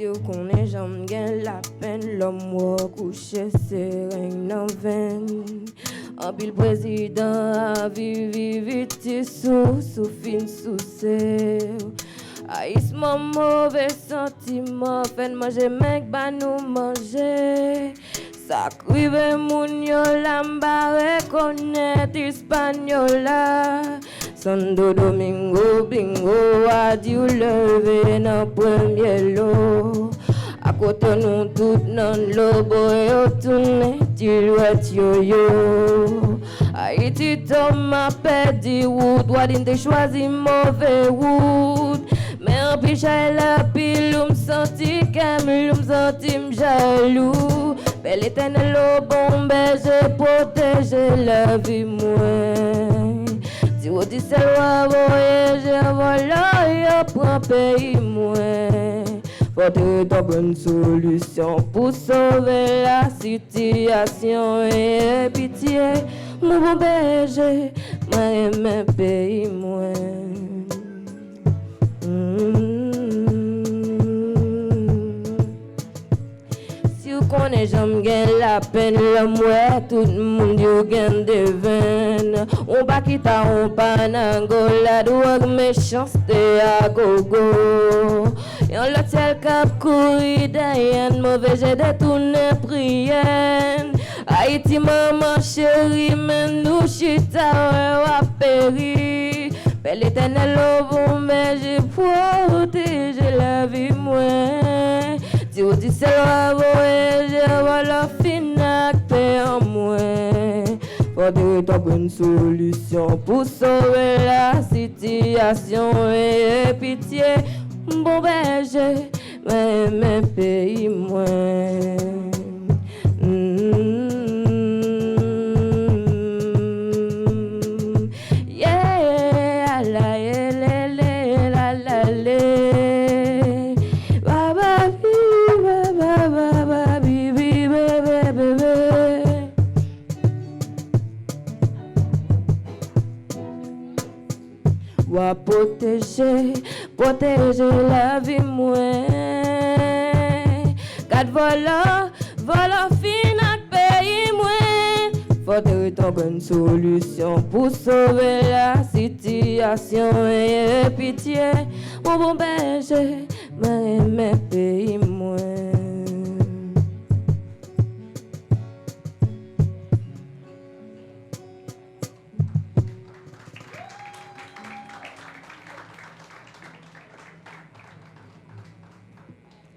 Si vous connaissez, j'aime bien la peine, l'homme ou couché, c'est rien en vain. En pile président a vivi vite sous fin sous c'est. Haïsement mauvais sentiment, fait manger mec ba nous manger. Ça crive moun yo lamba reconnaître Hispaniola. Santo Domingo bingo a dit ou lever dans premier lot. À côté nous tout nan lobo yo tourne tirouette yo yo. Haïti tombe a perdu route, Wadine te choisi mauvais route. Mais en picha la pile, ou m'senti qu'aime, ou m'senti m'jaloux. Belle éternel au bon berger, protéger la vie moi. Si vous dites c'est loi voyager, voilà, y'a prend pays moi. Faut trouver une bonne solution pour sauver la situation et pitié. Mon bon berger, m'a aimé pays moi. Si vous connaissez, j'aime bien la peine, l'homme, tout le monde gagne des veines. On pas quitter, on pas n'angola, drogue, méchanceté à gogo. Yon l'autre tel cap courir derrière, mauvais j'ai détourné prière. Haïti, maman chérie, mais nous chita, ouais, péri. Belle éternel au bon berger, protéger la vie moi. Si vous dites c'est le voyager, voilà finac paix en moi. Faut trouver une solution pour sauver la situation et pitié. Bon berger, mais pays moi. Wa protéger la vie moi. Kat vola fin ak pays moi. Faut trouver une solution pour sauver la situation et pitié. Mon bon berger, m'a aimé pays.